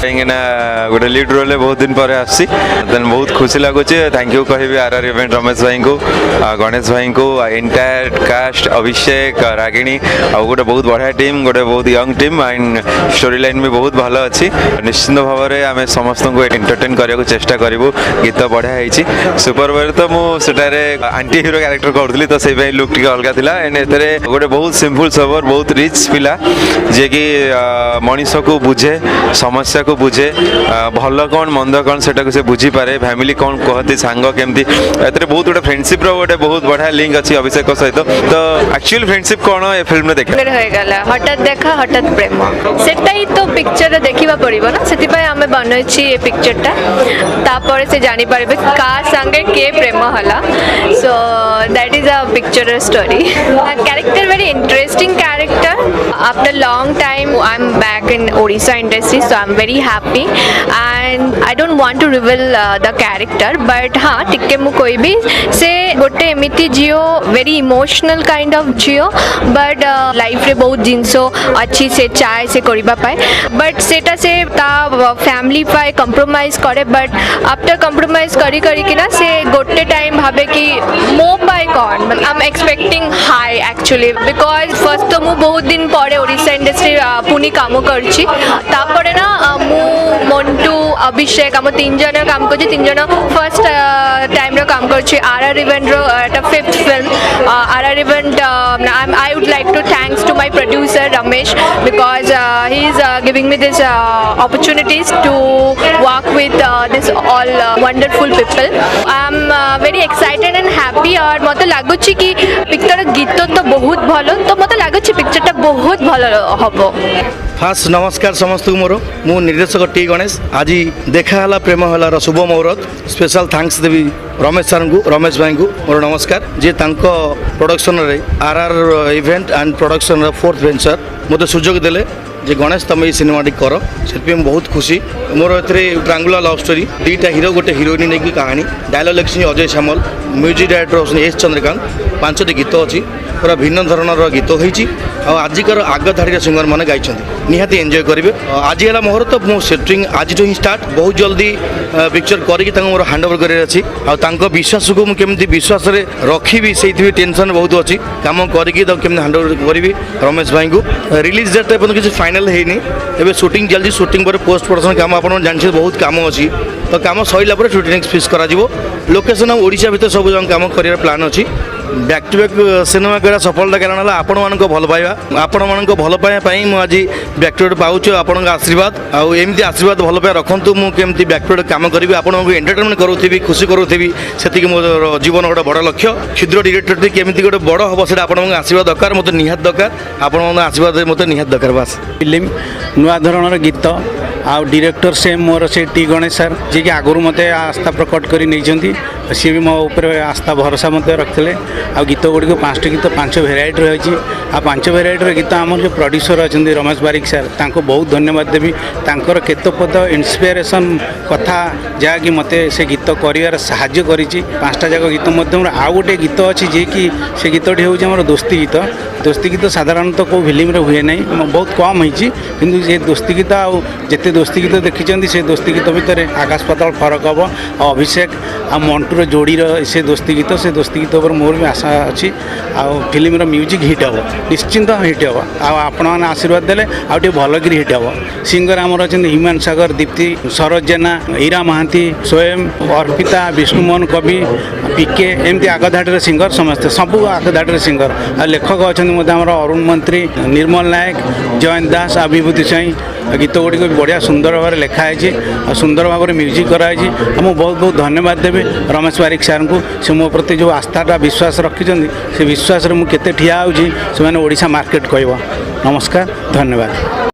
कहीं गोटे lead role बहुत दिन पर आसी देन बहुत खुशी लगुच थैंक यू कहि आर इवेंट रमेश भाई को गणेश भाई को एंटायर कास्ट अभिषेक रागिणी आ गोटे बहुत बढ़िया टीम गोटे बहुत young team and story line भी बहुत भल अच्छी निश्चिंत भाव में आम समस्त को एंटरटेन करने को चेष्टा करूँ गीत बढ़िया होती सुपर बोल तो मुझे आंटी हिरो क्यारेक्टर करूँ तो से लुक टी अलग था एंड ए गोटे बहुत सिंपल सबर बहुत रिच पिला जे कि मनीष को बुझे समस्या को बुझे भल कौन मंद कौन से बुझीपे फैमिली कौन कहती सांग केमती बहुत गोटे फ्रेंडशिप गोटे बहुत बढ़िया लिंक अच्छी अभिषेक सहित तो एक्चुअल फ्रेंडशिप कौन ए फिल्म देख हठात देखा हठात प्रेम सेटा ही तो पिक्चर देखा पड़ो ना से आम बनई ये पिक्चरटा तापर से जानी पारे का संगे के प्रेम हला so that is a picture story character very interesting character after long time I am back in Odisha industry so I am very happy and I don't want to reveal the character but हाँ टिके मु कोई भी से गोटे एमिति झीओ very emotional kind of झीओ बट लाइफ रे बहुत जिनसो अच्छी से चाहे से करिबा पाए बट सेटा से ता फैमिली पाए कंप्रोमाइज करे बट आफ्टर कंप्रोमाइज करी करी कि ना से गोटे टाइम भाबे कि मो पाए कौन I am expecting high actually because first तो मु बहुत दिन पड़े ओडिशा इंडस्ट्री पुनी काम करछि तापरे ना मु मंटू अभिषेक आम तीन जन काम कर तीन जन फर्स्ट टाइम रो काम करछि आरआर इवेंट रो एटा fifth film RR event I would like to thanks to my producer Ramesh because he is giving me this opportunities to work with this all wonderful people. I am very excited and happy और मत लागुची कि picture गीत तो बहुत भलो तो मत लागुची picture टा बहुत भलो हबो। फास्ट नमस्कार समस्त मोर मु निर्देशक टी गणेश आज देखाला प्रेम हलार शुभ मुहूर्त स्पेशल थैंक्स देवी रमेश सर को रमेश भाई को मोर नमस्कार जे तांको प्रोडक्शन रे RR event and production fourth venture मते सुजोग देले जे गणेश तुम ये सिनेमाटी कर से बहुत खुशी मोर ए ट्रायंगुलर लव स्टोरी दुईटा हिरो गोटे हिरोइन नहीं कहानी डायलॉग लिखी अजय सामल म्यूजिक डायरेक्टर एस चंद्रकांत 5टी गीत अच्छी पूरा भिन्न धरणर गीत होती आजिकर आग धाड़ी सिंगर मैंने गाई निहाती एंजॉय करेंगे आज है मुहूर्त मो सेटिंग आज ही स्टार्ट बहुत जल्दी पिक्चर करके मोर हैंड ओवर कर विश्वास को मुझे विश्वास रखी से टेंशन बहुत अच्छी कम करके हैंड ओवर करी रमेश भाई को रिलीज डेट एवं किसी फाइनाल है शूटिंग चलती शूटिंग पर पोस्ट प्रोडक्शन काम आप जानते बहुत कम अच्छी तो कम सैला शूटिंग फिक्स कर लोकेशन ओडिशा भीतर सब जगह कम कर प्लान अच्छी बैक टू बैक सिनेमा करा सफलता कारण आपण मान भल पाइबा आपण मान भल पाइबा आज बैक टू बैक पाऊँ आपण आशीर्वाद आमती आशीर्वाद भल पाइबा रखु मुझे बैक टू बैक कम करी आपण एंटरटेनमेंट करूँ खुशी करूँ से मोर जीवन गोटे बड़ लक्ष्य क्षुद्र डिरेक्टर केमी गोटे बड़ हम से आप आशीर्वाद दरकार मतलब निहात दरकार आपण आशीर्वाद मतलब निहात दरकार बास फिल्म नुआ धरणर गीत आ डायरेक्टर से मोर से टी गणेश सर जी कि आगुरी मत आस्था प्रकट कर नहीं सी भी मो ऊपर आस्था भरोसा मत रखते आ गीत गुड़िक 5टी गीत 5 भेराइटी रही आ 5 भेराइटी गीत आम जो प्रोड्यूसर अच्छा रमेश बारिक सर तांको बहुत धन्यवाद देवी तांकर केतपद इन्स्पिरेसन कथा जहाँकि मत से गीत कर साहाय्य कर 5टा जाक गीत मध्यम आउ गोटे गीत अच्छी जी कि से गीतटी हूँ दोस्ती गीत साधारणतः को फिल्म हुए ना बहुत कम होती किंतु ये दोस्ती गीत आते दोस्ती गीत देखी से दोस्ती गीत भितर आकाश पाताल फरक हम और अभिषेक आ मंटूर जोड़ीर से दोस्ती गीत पर मोर भी आशा अच्छी आ फिल्म म्यूजिक हिट हम निश्चिंत हिट हम आपण मैंने आशीर्वाद देले आटे भलक हिट हम सिंगर आमर अच्छा हिमान सागर दीप्ति सरोज जेना ईरा महांती स्वयं अर्पिता विष्णुमोहन कवि पीके एमती आगधाड़ी सिंगर समस्ते सबू आगधाड़ी सिंगर आ लेखक अच्छा आमर अरुण मंत्री निर्मल नायक जयंत दास आ विभूति साई गीत गुड़िक बढ़िया सुंदर भाव में लिखाई और सुंदर भाव में म्यूजिक कराई मुझे बहुत बहुत धन्यवाद देवी रमेश बारिक सर को से मो प्रति जो आस्थाटा विश्वास रखिंट से विश्वास मुझे ठिया होगी से ओडिशा मार्केट कह नमस्कार धन्यवाद।